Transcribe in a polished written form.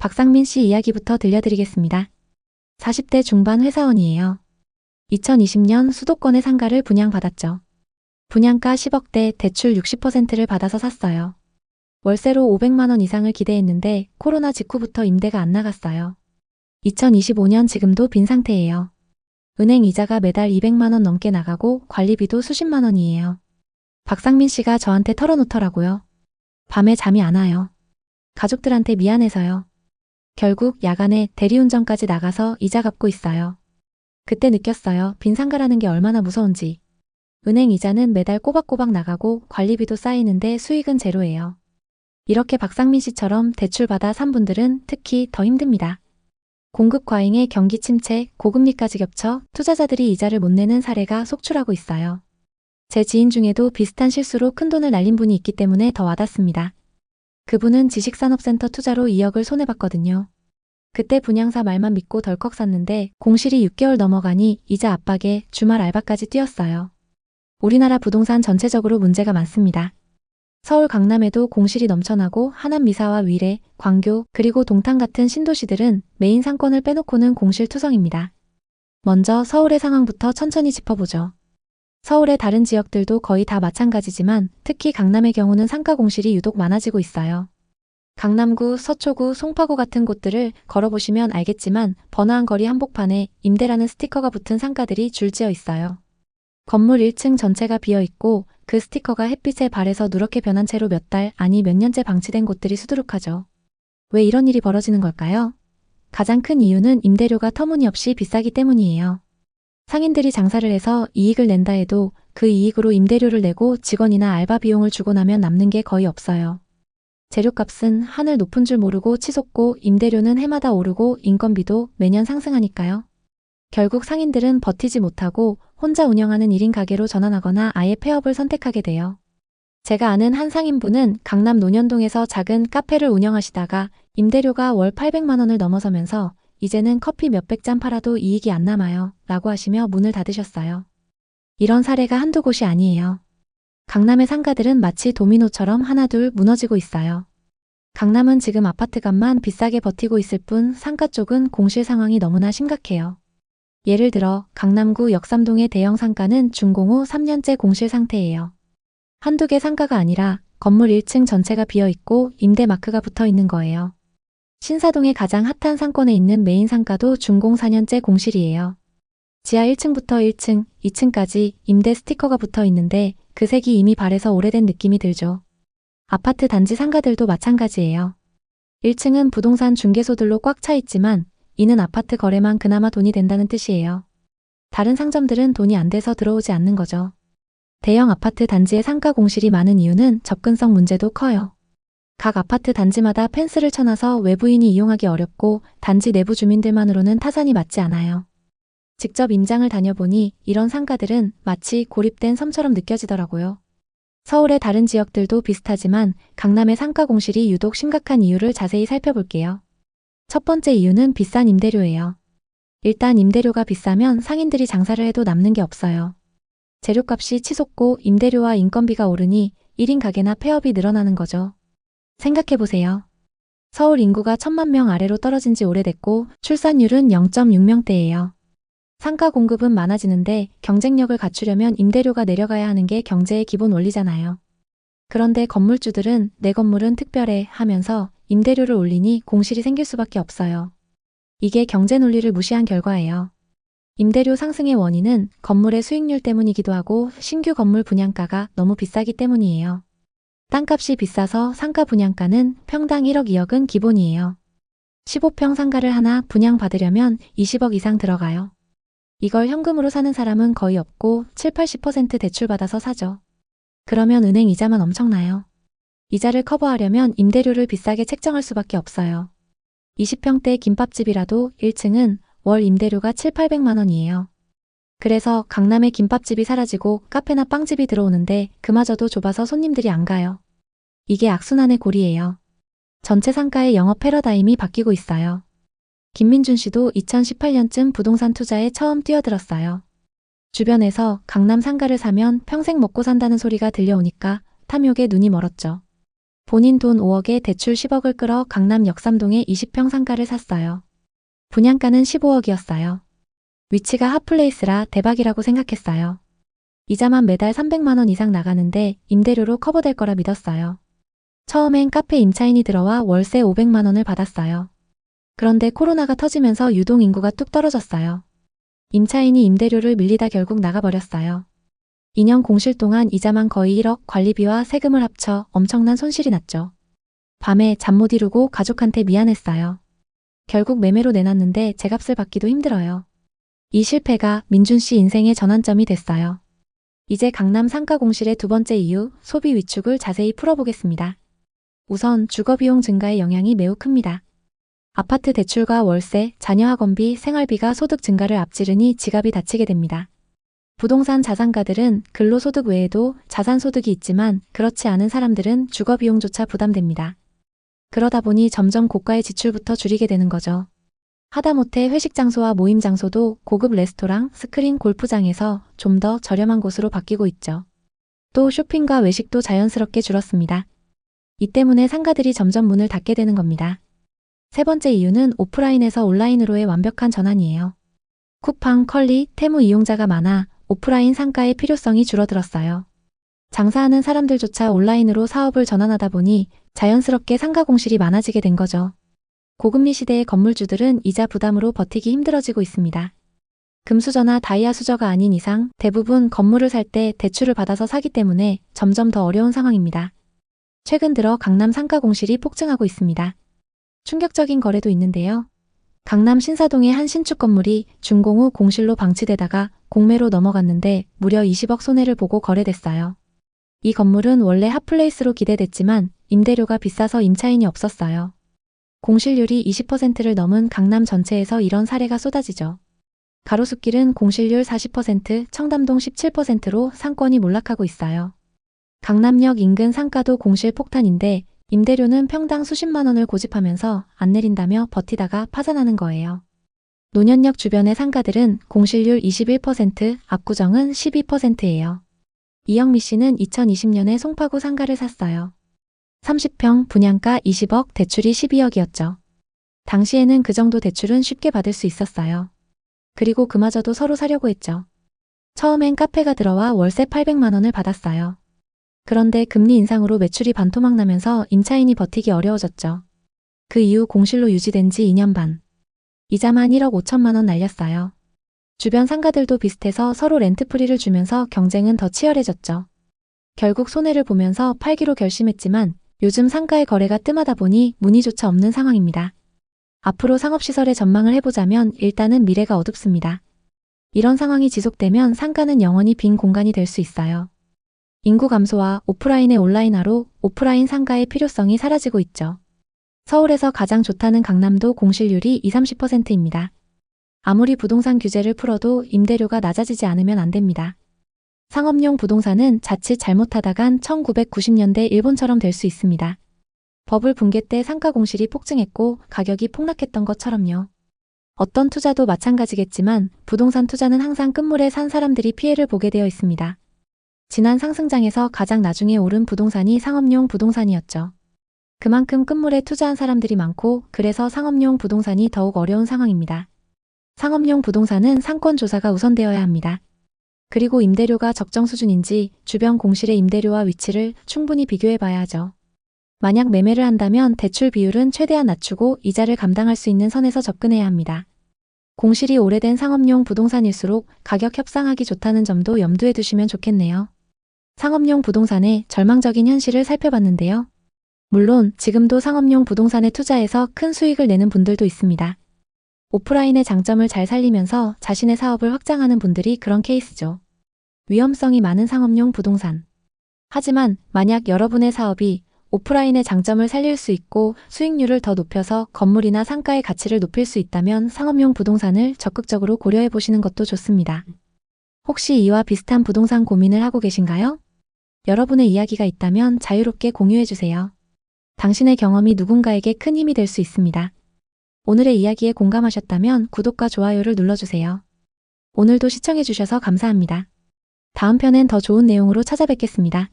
박상민 씨 이야기부터 들려드리겠습니다. 40대 중반 회사원이에요. 2020년 수도권의 상가를 분양받았죠. 분양가 10억대 대출 60%를 받아서 샀어요. 월세로 500만 원 이상을 기대했는데 코로나 직후부터 임대가 안 나갔어요. 2025년 지금도 빈 상태예요. 은행 이자가 매달 200만 원 넘게 나가고 관리비도 수십만 원이에요. 박상민 씨가 저한테 털어놓더라고요. 밤에 잠이 안 와요. 가족들한테 미안해서요. 결국 야간에 대리운전까지 나가서 이자 갚고 있어요. 그때 느꼈어요. 빈 상가라는 게 얼마나 무서운지. 은행 이자는 매달 꼬박꼬박 나가고 관리비도 쌓이는데 수익은 제로예요. 이렇게 박상민 씨처럼 대출받아 산 분들은 특히 더 힘듭니다. 공급 과잉에 경기 침체, 고금리까지 겹쳐 투자자들이 이자를 못 내는 사례가 속출하고 있어요. 제 지인 중에도 비슷한 실수로 큰돈을 날린 분이 있기 때문에 더 와닿습니다. 그분은 지식산업센터 투자로 2억을 손해봤거든요. 그때 분양사 말만 믿고 덜컥 샀는데 공실이 6개월 넘어가니 이자 압박에 주말 알바까지 뛰었어요. 우리나라 부동산 전체적으로 문제가 많습니다. 서울 강남에도 공실이 넘쳐나고 하남 미사와 위례, 광교, 그리고 동탄 같은 신도시들은 메인 상권을 빼놓고는 공실투성입니다. 먼저 서울의 상황부터 천천히 짚어보죠. 서울의 다른 지역들도 거의 다 마찬가지지만 특히 강남의 경우는 상가 공실이 유독 많아지고 있어요. 강남구, 서초구, 송파구 같은 곳들을 걸어보시면 알겠지만 번화한 거리 한복판에 임대라는 스티커가 붙은 상가들이 줄지어 있어요. 건물 1층 전체가 비어있고 그 스티커가 햇빛에 발해서 누렇게 변한 채로 몇 달, 아니 몇 년째 방치된 곳들이 수두룩하죠. 왜 이런 일이 벌어지는 걸까요? 가장 큰 이유는 임대료가 터무니없이 비싸기 때문이에요. 상인들이 장사를 해서 이익을 낸다 해도 그 이익으로 임대료를 내고 직원이나 알바 비용을 주고 나면 남는 게 거의 없어요. 재료값은 하늘 높은 줄 모르고 치솟고 임대료는 해마다 오르고 인건비도 매년 상승하니까요. 결국 상인들은 버티지 못하고 혼자 운영하는 1인 가게로 전환하거나 아예 폐업을 선택하게 돼요. 제가 아는 한 상인분은 강남 논현동에서 작은 카페를 운영하시다가 임대료가 월 800만 원을 넘어서면서 이제는 커피 몇백 잔 팔아도 이익이 안 남아요 라고 하시며 문을 닫으셨어요. 이런 사례가 한두 곳이 아니에요. 강남의 상가들은 마치 도미노처럼 하나둘 무너지고 있어요. 강남은 지금 아파트값만 비싸게 버티고 있을 뿐 상가 쪽은 공실 상황이 너무나 심각해요. 예를 들어 강남구 역삼동의 대형 상가는 준공 후 3년째 공실 상태예요. 한두 개 상가가 아니라 건물 1층 전체가 비어있고 임대 마크가 붙어 있는 거예요. 신사동의 가장 핫한 상권에 있는 메인 상가도 준공 4년째 공실이에요. 지하 1층부터 1층, 2층까지 임대 스티커가 붙어 있는데 그 색이 이미 발해서 오래된 느낌이 들죠. 아파트 단지 상가들도 마찬가지예요. 1층은 부동산 중개소들로 꽉 차 있지만 이는 아파트 거래만 그나마 돈이 된다는 뜻이에요. 다른 상점들은 돈이 안 돼서 들어오지 않는 거죠. 대형 아파트 단지에 상가 공실이 많은 이유는 접근성 문제도 커요. 각 아파트 단지마다 펜스를 쳐놔서 외부인이 이용하기 어렵고 단지 내부 주민들만으로는 타산이 맞지 않아요. 직접 임장을 다녀보니 이런 상가들은 마치 고립된 섬처럼 느껴지더라고요. 서울의 다른 지역들도 비슷하지만 강남의 상가 공실이 유독 심각한 이유를 자세히 살펴볼게요. 첫 번째 이유는 비싼 임대료예요. 일단 임대료가 비싸면 상인들이 장사를 해도 남는 게 없어요. 재료값이 치솟고 임대료와 인건비가 오르니 1인 가게나 폐업이 늘어나는 거죠. 생각해보세요. 서울 인구가 1000만 명 아래로 떨어진 지 오래됐고 출산율은 0.6명대예요. 상가 공급은 많아지는데 경쟁력을 갖추려면 임대료가 내려가야 하는 게 경제의 기본 원리잖아요. 그런데 건물주들은 내 건물은 특별해 하면서 임대료를 올리니 공실이 생길 수밖에 없어요. 이게 경제 논리를 무시한 결과예요. 임대료 상승의 원인은 건물의 수익률 때문이기도 하고 신규 건물 분양가가 너무 비싸기 때문이에요. 땅값이 비싸서 상가 분양가는 평당 1억 2억은 기본이에요. 15평 상가를 하나 분양받으려면 20억 이상 들어가요. 이걸 현금으로 사는 사람은 거의 없고 70~80% 대출받아서 사죠. 그러면 은행 이자만 엄청나요. 이자를 커버하려면 임대료를 비싸게 책정할 수밖에 없어요. 20평대 김밥집이라도 1층은 월 임대료가 7~800만 원이에요. 그래서 강남에 김밥집이 사라지고 카페나 빵집이 들어오는데 그마저도 좁아서 손님들이 안 가요. 이게 악순환의 고리예요. 전체 상가의 영업 패러다임이 바뀌고 있어요. 김민준 씨도 2018년쯤 부동산 투자에 처음 뛰어들었어요. 주변에서 강남 상가를 사면 평생 먹고 산다는 소리가 들려오니까 탐욕에 눈이 멀었죠. 본인 돈 5억에 대출 10억을 끌어 강남 역삼동에 20평 상가를 샀어요. 분양가는 15억이었어요. 위치가 핫플레이스라 대박이라고 생각했어요. 이자만 매달 300만 원 이상 나가는데 임대료로 커버될 거라 믿었어요. 처음엔 카페 임차인이 들어와 월세 500만 원을 받았어요. 그런데 코로나가 터지면서 유동 인구가 뚝 떨어졌어요. 임차인이 임대료를 밀리다 결국 나가버렸어요. 2년 공실 동안 이자만 거의 1억, 관리비와 세금을 합쳐 엄청난 손실이 났죠. 밤에 잠 못 이루고 가족한테 미안했어요. 결국 매매로 내놨는데 제값을 받기도 힘들어요. 이 실패가 민준 씨 인생의 전환점이 됐어요. 이제 강남 상가 공실의 두 번째 이유, 소비 위축을 자세히 풀어보겠습니다. 우선 주거비용 증가의 영향이 매우 큽니다. 아파트 대출과 월세, 자녀 학원비, 생활비가 소득 증가를 앞지르니 지갑이 다치게 됩니다. 부동산 자산가들은 근로소득 외에도 자산소득이 있지만 그렇지 않은 사람들은 주거비용조차 부담됩니다. 그러다 보니 점점 고가의 지출부터 줄이게 되는 거죠. 하다못해 회식 장소와 모임 장소도 고급 레스토랑, 스크린 골프장에서 좀 더 저렴한 곳으로 바뀌고 있죠. 또 쇼핑과 외식도 자연스럽게 줄었습니다. 이 때문에 상가들이 점점 문을 닫게 되는 겁니다. 세 번째 이유는 오프라인에서 온라인으로의 완벽한 전환이에요. 쿠팡, 컬리, 테무 이용자가 많아 오프라인 상가의 필요성이 줄어들었어요. 장사하는 사람들조차 온라인으로 사업을 전환하다 보니 자연스럽게 상가 공실이 많아지게 된 거죠. 고금리 시대의 건물주들은 이자 부담으로 버티기 힘들어지고 있습니다. 금수저나 다이아 수저가 아닌 이상 대부분 건물을 살 때 대출을 받아서 사기 때문에 점점 더 어려운 상황입니다. 최근 들어 강남 상가 공실이 폭증하고 있습니다. 충격적인 거래도 있는데요. 강남 신사동의 한 신축 건물이 준공 후 공실로 방치되다가 공매로 넘어갔는데 무려 20억 손해를 보고 거래됐어요. 이 건물은 원래 핫플레이스로 기대됐지만 임대료가 비싸서 임차인이 없었어요. 공실률이 20%를 넘은 강남 전체에서 이런 사례가 쏟아지죠. 가로수길은 공실률 40%, 청담동 17%로 상권이 몰락하고 있어요. 강남역 인근 상가도 공실 폭탄인데 임대료는 평당 수십만 원을 고집하면서 안 내린다며 버티다가 파산하는 거예요. 논현역 주변의 상가들은 공실률 21%, 압구정은 12%예요. 이영미 씨는 2020년에 송파구 상가를 샀어요. 30평, 분양가 20억, 대출이 12억이었죠. 당시에는 그 정도 대출은 쉽게 받을 수 있었어요. 그리고 그마저도 서로 사려고 했죠. 처음엔 카페가 들어와 월세 800만 원을 받았어요. 그런데 금리 인상으로 매출이 반토막 나면서 임차인이 버티기 어려워졌죠. 그 이후 공실로 유지된 지 2년 반. 이자만 1억 5천만 원 날렸어요. 주변 상가들도 비슷해서 서로 렌트프리를 주면서 경쟁은 더 치열해졌죠. 결국 손해를 보면서 팔기로 결심했지만 요즘 상가의 거래가 뜸하다 보니 문의조차 없는 상황입니다. 앞으로 상업시설의 전망을 해보자면 일단은 미래가 어둡습니다. 이런 상황이 지속되면 상가는 영원히 빈 공간이 될 수 있어요. 인구 감소와 오프라인의 온라인화로 오프라인 상가의 필요성이 사라지고 있죠. 서울에서 가장 좋다는 강남도 공실률이 20-30%입니다. 아무리 부동산 규제를 풀어도 임대료가 낮아지지 않으면 안 됩니다. 상업용 부동산은 자칫 잘못하다간 1990년대 일본처럼 될 수 있습니다. 버블 붕괴 때 상가 공실이 폭증했고 가격이 폭락했던 것처럼요. 어떤 투자도 마찬가지겠지만 부동산 투자는 항상 끝물에 산 사람들이 피해를 보게 되어 있습니다. 지난 상승장에서 가장 나중에 오른 부동산이 상업용 부동산이었죠. 그만큼 끝물에 투자한 사람들이 많고 그래서 상업용 부동산이 더욱 어려운 상황입니다. 상업용 부동산은 상권 조사가 우선되어야 합니다. 그리고 임대료가 적정 수준인지 주변 공실의 임대료와 위치를 충분히 비교해 봐야 하죠. 만약 매매를 한다면 대출 비율은 최대한 낮추고 이자를 감당할 수 있는 선에서 접근해야 합니다. 공실이 오래된 상업용 부동산일수록 가격 협상하기 좋다는 점도 염두에 두시면 좋겠네요. 상업용 부동산의 절망적인 현실을 살펴봤는데요. 물론 지금도 상업용 부동산에 투자해서 큰 수익을 내는 분들도 있습니다. 오프라인의 장점을 잘 살리면서 자신의 사업을 확장하는 분들이 그런 케이스죠. 위험성이 많은 상업용 부동산. 하지만 만약 여러분의 사업이 오프라인의 장점을 살릴 수 있고 수익률을 더 높여서 건물이나 상가의 가치를 높일 수 있다면 상업용 부동산을 적극적으로 고려해 보시는 것도 좋습니다. 혹시 이와 비슷한 부동산 고민을 하고 계신가요? 여러분의 이야기가 있다면 자유롭게 공유해 주세요. 당신의 경험이 누군가에게 큰 힘이 될 수 있습니다. 오늘의 이야기에 공감하셨다면 구독과 좋아요를 눌러주세요. 오늘도 시청해 주셔서 감사합니다. 다음 편엔 더 좋은 내용으로 찾아뵙겠습니다.